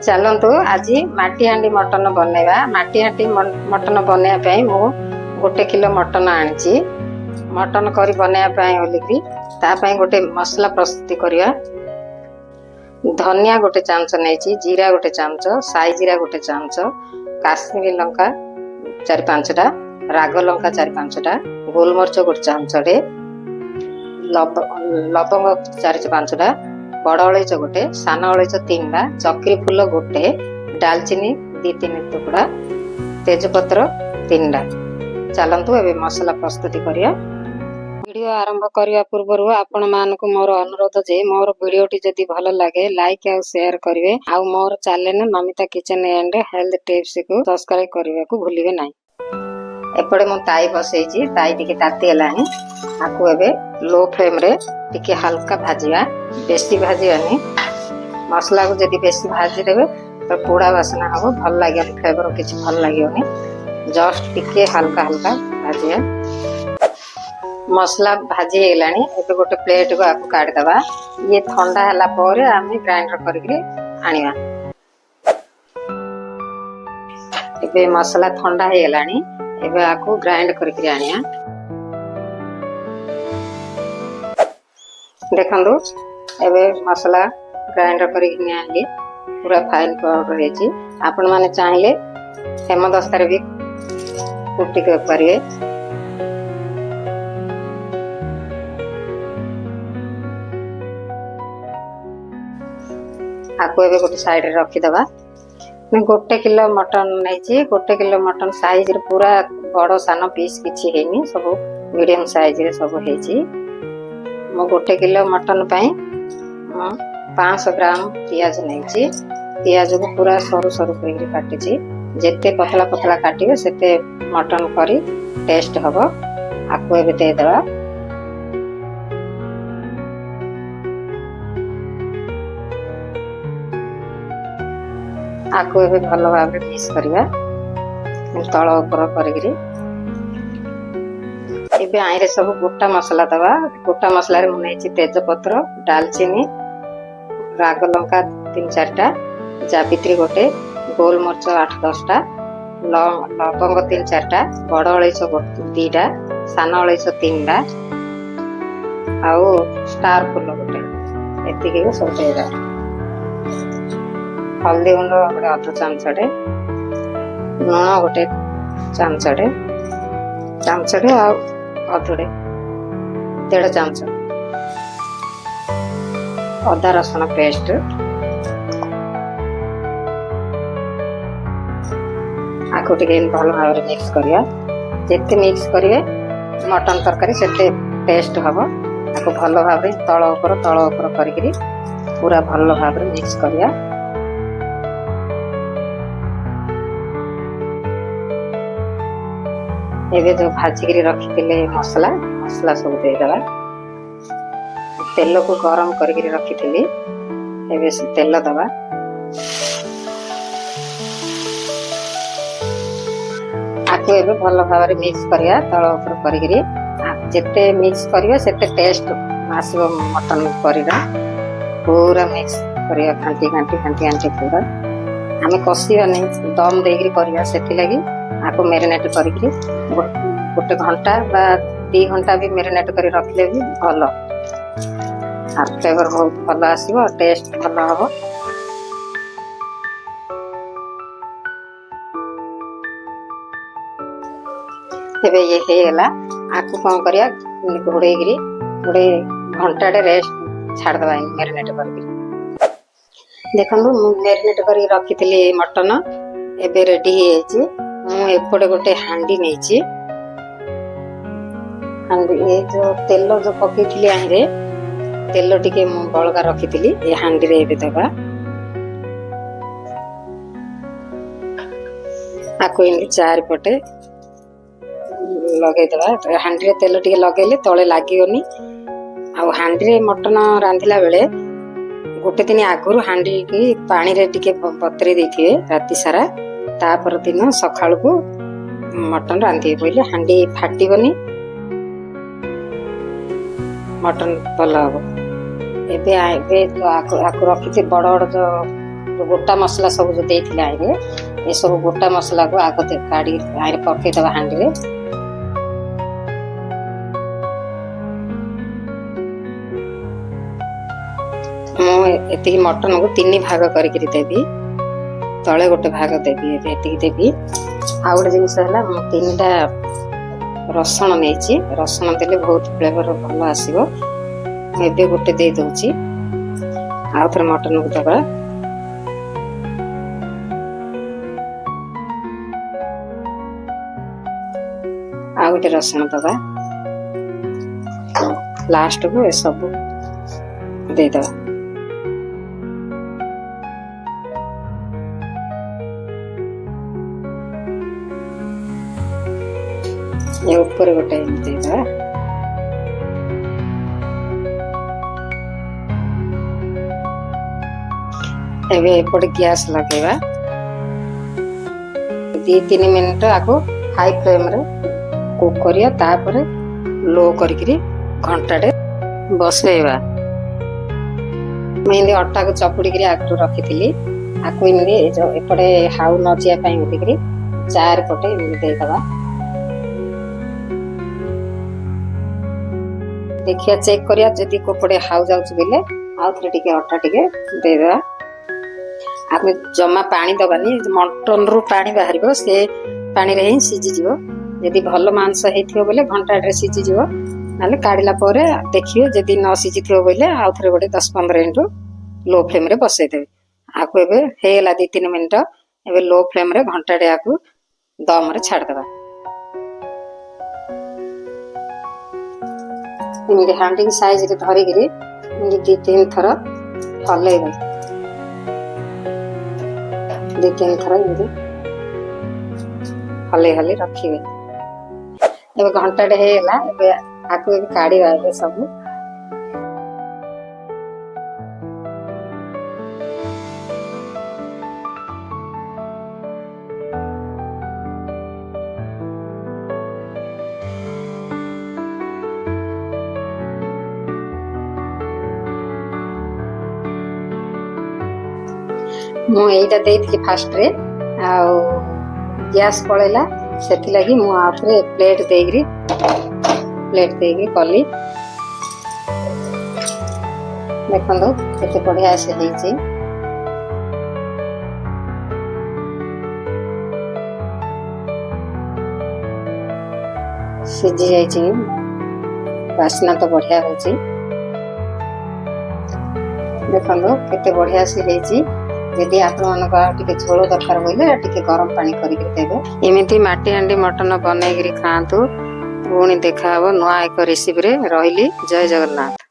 चलतु आज माटी हांडी मटन बनैबा। माटी हांडी मटन बनैया पई मु 1 किलो मटन आनी। मटन करी बनैया पई बोलिकी ता पई गोटे मसला प्रस्तुति करिया। धनिया गोटे चामच नैची, जीरा गोटे चामच, साई जीरा गोटे चामच, काश्मीरी लंका 4-5टा, राग लंका 4-5टा, गोलमरच गोटे चामचडे, लवंग 4-5टा, बड़ अलैच गोटे, सान अलैच 3टा, चक्री फूल गोटे, डालचीनी 2-3 टुकड़ा, तेजपत्र 3टा। चलतु एबे मसला प्रस्तुति करिया। वीडियो आरंभ करने पूर्व आपण मानक मोर अनुरोध जे मोर वीडियोटी जदि भल लगे लाइक और शेयर करेंगे आ मोर channel Namita kitchen and health tips को सब्सक्राइब करने को भूलिए ना। एपटे मु ताई बसैची, ताई टिके ताती हेलानी। आकु एबे लो फ्लेम रे टिके हल्का भाजिया, बेसी भाजियानी। मसला को जदि बेसी भाजी देबे तो पोड़ा वासना हबो, भल लागियो, फ्लेवर किछि भल लागियोनी। जस्ट टिके हल्का हल्का भाजिया। मसला भाजी हेलानी। एबे गोटे प्लेट को आकु काट दबा। ये ठंडा हला परे आमे ग्राइंडर करके आनिबा। एबे मसला ठंडा हे हेलानी। एबे आकु ग्राइंड करके आनिया। देखंदु एबे मसला ग्राइंडर करके आनली, पूरा फाइन पाउडर हेची। आपण माने चाहिले हेमदस्ता रे भी कुटी के परिवे। आकु एबे गोटे साइड रे रखी दबा। मैं 1 किलो मटन नैची। 1 किलो मटन साइज रे पूरा बड़ सान पीस किछि हेनी, सब मीडियम साइज रे सब हेची। मो 1 किलो मटन पई 500 ग्राम प्याज नैची। प्याज को पूरा सरू सरू करके काटिछि। जेते पतला पतला काटिबे सेते मटन करी टेस्ट हबो। आकु एबे दे दबा। आकु एबे भलो भाबरे मिक्स करिवा, तळ ऊपर करगिरी। एबे आइरे सब गोटा मसला दबा। गोटा मसला रे मुनेछि तेजपत्र, डालचीनी, राग लंका 3-4टा, जावित्री गोटे, गोलमरच 8-10टा, लवंग 3-4टा, बड़ अलैच 2टा, सान अलैच 3टा, आउ स्टार फूल गोटे। एतिके सब देदा। हल्दी गुंड गोटे 1/2 चामचडे, लूण गोटे चामचडे आ अधुडे 1.5 चामच, अदा रसुण पेस्ट। आकु टिके भल भाव मिक्स करिया। जेते मिक्स करिवे मटन तरकारी सेते टेस्ट हबो। आकु भल भाव तळ ऊपर करके पूरा भल भाव मिक्स करिया। एबे जो भाजी रखी मसला सब दे दबा। तेल को गरम करके रखी थी। एबे से तेल दबा। आकु एबे भल भाव मिक्स करिया, तळ ऊपर करके। जेते मिक्स करियो सेते टेस्ट आसीबो मटन करीरा। पूरा मिक्स करिया, घांटी घांटी घांटी घांटी पूरा। आमे कसिया नै, दम देगिरी करिया। सेति लागि आकु मैरिनेट करके 1 घंटा बा 2 घंटा भी मैरिनेट कर रखले भी भल। आ फ्लेवर बहुत भल आसीबो, टेस्ट भल हबो। एबे ये हे गेला। आकु कोन करिया, घोड़ेगिरी 1 घंटा डे रेस्ट छाड़ दबा मैरिनेट करके। देखंदु मु मैरिनेट करी रखितली मटन एबे रेडी हेची। मु एपटे गोटे हांडी नैची। हांडी ए जो तेल जो पकेइतली आहिरे, तेल टिके मु बळगा रखितली ए हांडी रे एबे दबा। आकु इन चार पटे लगे दबा। हांडी रे तेल टिके लगेले तळे लागियोनी। आ हांडी रे मटन रांधिला बेले गोटे दिन आगुरु हांडी की पानी रे टिके बतरे देथिए राती सारा। तापर दिन सखाळु को मटन रांधिए बोले हांडी फाटिबनी। मटन भल हम। आपको रखी बड़ बड़ जो गोटा मसला सब जो देते आईरे ये सब गोटा मसला को आग काढ़ी आईरे पकईदे हांडी रे। मुझे मटन को 3 भाग करके देवी। तले गोटे भाग देवी ये देवी। आ गोटे जिनस है 3टा रसुण नहीं रसुण देले बहुत फ्लेवर भल आसो। मुझे गोटे दे दूची आउ थे मटन को दबा। आ गोटे रसुण दबा लास्ट को सब दे दबा। ये ऊपर गोटे दे दबा। एबे एपटे गैस लगेगा 2-3 मिनट आको हाई फ्लेम रे कुक करिया तापर लो करके घंटाटे बसेवा। मैं अटा को चपुड़ी आगु रखी आपको एपटे हाउ नजिया बोलिकी 4 पटे देदबा। देखिया चेक करिया जदि कोपड़े हाउ जाउछ बेले आउ थरे टिके अटा टिके देदबा। आमे जमा पानी दबानी मटन रु पानी बाहर से पानी रे ही सीझी जीवो। यदि भल मांस हेथियो बोले घंटा रे सीझी जीवो नाले काढिला परे देखियो जदि न सीझी थियो बोले आउ थरे गोटे 10-15 मिनिट लो फ्लेम रे बसई देबे। आको एबे हेला 2-3 मिनिट एबे लो फ्लेम रे घंटा रे आको दम रे छाड़ देबा। इमिडी हांडी साइज रे धरी गिरी 2-3 थर हलेबे। 2-3 थर इमिडी हले हले रखिबे। एबे घंटा डे हेला एबे आको काढी आबे सब। मु एटा देइथि फास्ट रे आ गैस पळेला सेति लागि मु आफरे प्लेट देगिरी कली। देखंदो केते बढ़िया से हेछि। सिझी जाइछि वासना तो बढ़िया होछि। देखंदो केते बढ़िया से हेछि। यदि आपके झोल दरकार बोले टिके गरम पानी करके देवे। एमती माटी हांडी मटन बनईकरी खातु। पुणी देखा नुआ एक रेसिपी रे। रही जय जगन्नाथ।